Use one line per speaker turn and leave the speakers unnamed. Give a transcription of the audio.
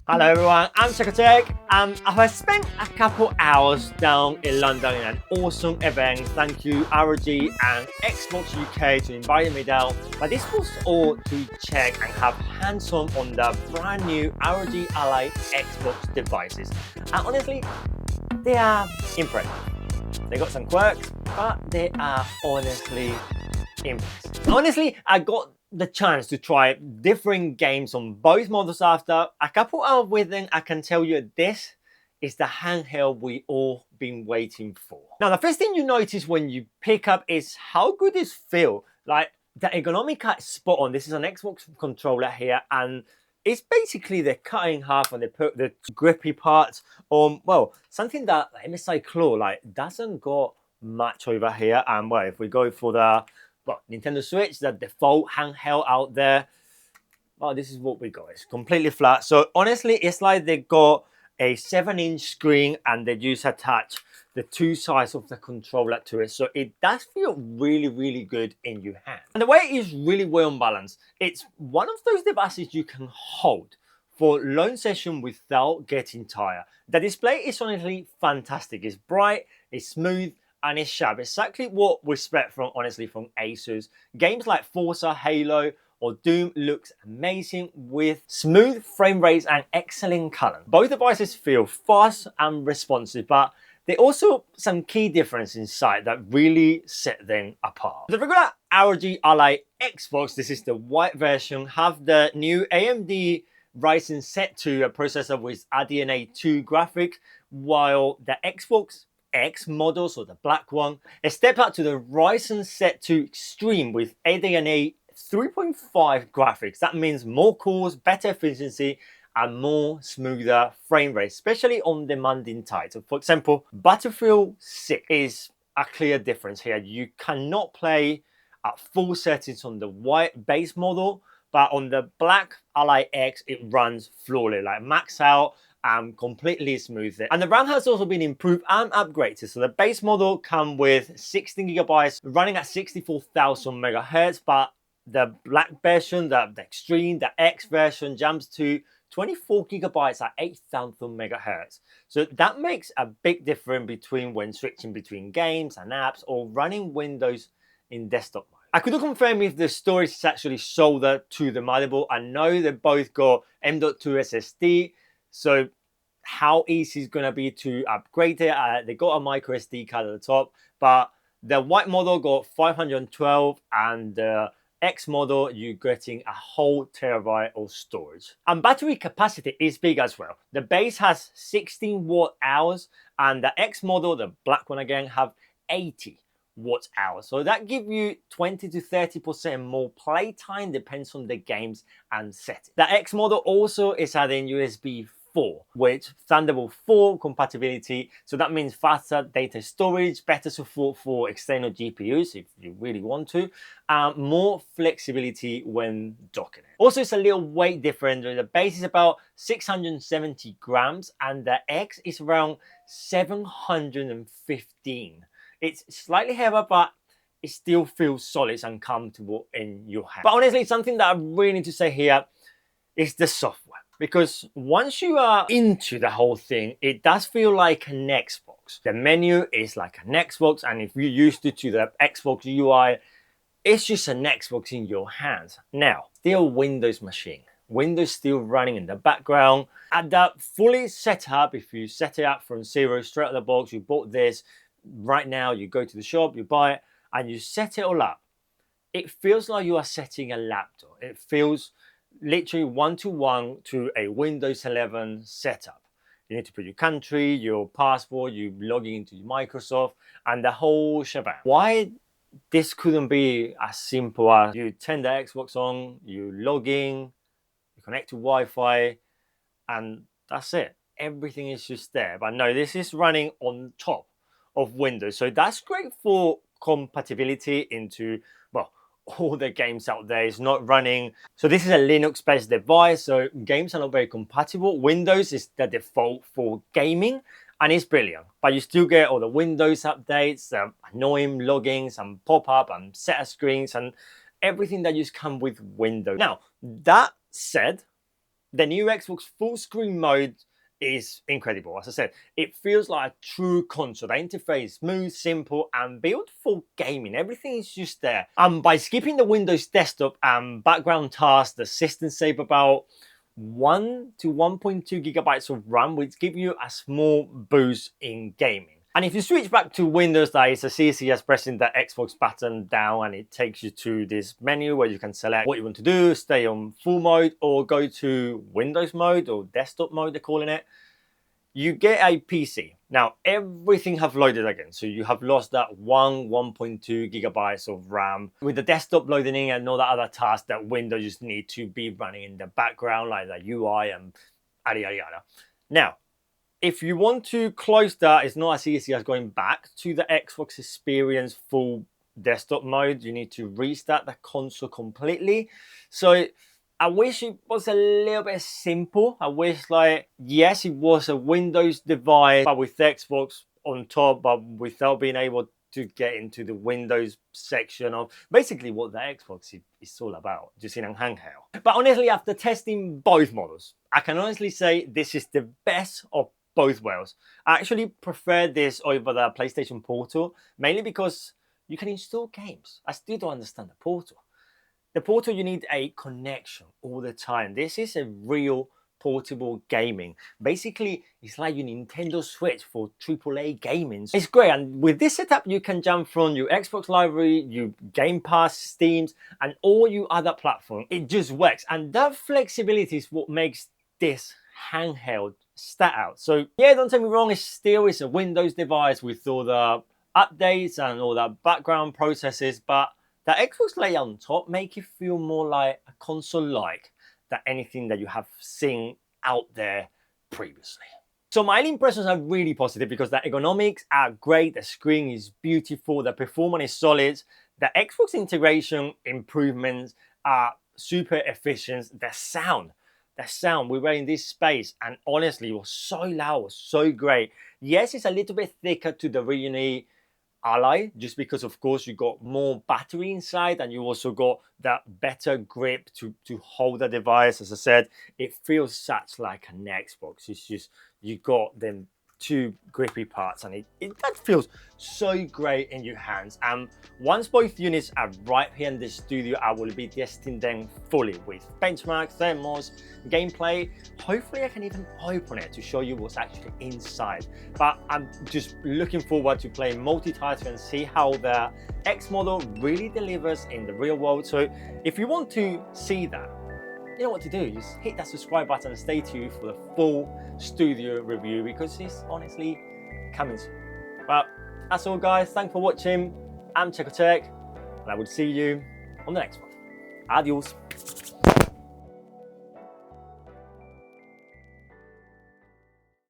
Hello everyone, I'm CheCo. I've spent a couple hours down in London in an awesome event. Thank you ROG and Xbox UK to invite me down. But this was all to check and have hands-on on the brand new ROG Ally Xbox devices. And honestly, they are impressive. They got some quirks, but they are honestly impressive. Honestly, I got the chance to try different games on both models after a couple hours with them. I can tell you this is the handheld we all been waiting for. Now, the first thing you notice when you pick up is how good it feels. Like the ergonomics is spot on. This is an Xbox controller here, and it's basically they're cut in half and they put the grippy parts on, well, something that MSI Claw like doesn't got much over here. And well, if we go for the Nintendo Switch, the default handheld out there, well, this is what we got. It's completely flat. So honestly, it's like they got a 7-inch screen and they just attach the two sides of the controller to it. So it does feel really, really good in your hand. And the way it is really well balanced. It's one of those devices you can hold for long session without getting tired. The display is honestly fantastic. It's bright, it's smooth, and it's sharp. Exactly what we expect from, honestly, from ASUS. Games like Forza, Halo, or Doom looks amazing with smooth frame rates and excellent color. Both devices feel fast and responsive, but there are also some key differences inside that really set them apart. The regular ROG Ally Xbox, this is the white version, have the new AMD Ryzen Z2 processor with RDNA 2 graphic, while the Xbox X model, so the black one, a step up to the Ryzen Z2 Extreme with RDNA 3.5 graphics. That means more cores, better efficiency, and more smoother frame rate, especially on demanding titles. For example, Battlefield 6 is a clear difference here. You cannot play at full settings on the white base model, but on the black Ally X, it runs flawless, like max out and completely smooth it. And the RAM has also been improved and upgraded. So the base model comes with 16 gigabytes running at 64,000 megahertz, but the black version, the Extreme, the X version jumps to 24 gigabytes at 8,000 megahertz. So that makes a big difference between when switching between games and apps or running Windows in desktop mode. I couldn't confirm if the storage is actually soldered to the motherboard. I know they both got M.2 SSD, so how easy is going to be to upgrade it? They got a micro SD card at the top, but the white model got 512 and the X model, you're getting a whole terabyte of storage. And battery capacity is big as well. The base has 16 watt hours and the X model, the black one again, have 80 watt hours. So that gives you 20 to 30% more playtime, depends on the games and settings. The X model also is adding USB 4, which Thunderbolt 4 compatibility. So that means faster data storage, better support for external GPUs if you really want to, more flexibility when docking it. Also, it's a little weight difference. The base is about 670 grams and the X is around 715. It's slightly heavier, but it still feels solid and comfortable in your hand. But honestly, something that I really need to say here is the software. Because once you are into the whole thing, it does feel like an Xbox. The menu is like an Xbox, and if you're used to the Xbox UI, it's just an Xbox in your hands. Now, still Windows machine. Windows still running in the background. At that fully set up, if you set it up from zero, straight out of the box, you bought this, right now you go to the shop, you buy it, and you set it all up. It feels like you are setting a laptop. It feels literally one-to-one to a Windows 11 setup. You need to put your country, your passport, you log into Microsoft, and the whole shebang. Why this couldn't be as simple as you turn the Xbox on, you log in, you connect to Wi-Fi, and that's it. Everything is just there. But no, this is running on top of Windows. So that's great for compatibility into, well, all the games out there. Is not running. So this is a Linux-based device, so games are not very compatible. Windows is the default for gaming, and it's brilliant. But you still get all the Windows updates, annoying logins, and pop-up, and setup screens, and everything that just come with Windows. Now, that said, The new Xbox full screen mode is incredible. As I said, it feels like a true console. The interface is smooth, simple, and built for gaming. Everything is just there. By skipping the Windows desktop and background tasks, the system saves about 1 to 1.2 gigabytes of RAM, which give you a small boost in gaming. And if you switch back to Windows, that is as easy as pressing the Xbox button down, and it takes you to this menu where you can select what you want to do, stay on full mode, or go to Windows mode or desktop mode, they're calling it. You get a PC. Now, everything have loaded again. So you have lost that 1.2 gigabytes of RAM with the desktop loading in and all that other tasks that Windows just need to be running in the background, like the UI and yada, yada, yada. Now, if you want to close that, it's not as easy as going back to the Xbox experience full desktop mode. You need to restart the console completely. So I wish it was a little bit simple. I wish, like, yes, it was a Windows device, but with Xbox on top, but without being able to get into the Windows section of basically what the Xbox is all about, just in a handheld. But honestly, after testing both models, I can honestly say this is the best of both worlds. I actually prefer this over the PlayStation Portal, mainly because you can install games. I still don't understand the Portal. The Portal, you need a connection all the time. This is a real portable gaming. Basically, it's like your Nintendo Switch for AAA gaming. It's great, and with this setup, you can jump from your Xbox library, your Game Pass, Steam, and all your other platforms. It just works, and that flexibility is what makes this handheld stand out. So yeah, don't take me wrong, it still is a Windows device with all the updates and all the background processes, but the Xbox layout on top make it feel more like a console-like than anything that you have seen out there previously. So my impressions are really positive because the ergonomics are great, the screen is beautiful, the performance is solid, the Xbox integration improvements are super efficient, the sound, we were in this space and honestly it was so loud, it was so great. Yes, it's a little bit thicker to the ROG Ally, just because of course you got more battery inside and you also got that better grip to hold the device. As I said, it feels such like an Xbox. It's just, you got them two grippy parts and that feels so great in your hands. And once both units are right here in the studio, I will be testing them fully with benchmarks, demos, gameplay. Hopefully I can even open it to show you what's actually inside. But I'm just looking forward to playing multi-title and see how the X model really delivers in the real world. So if you want to see that, you know what to do, just hit that subscribe button and stay tuned for the full studio review because it's honestly coming soon. But that's all guys, thanks for watching. I'm CheCo and I will see you on the next one. Adios.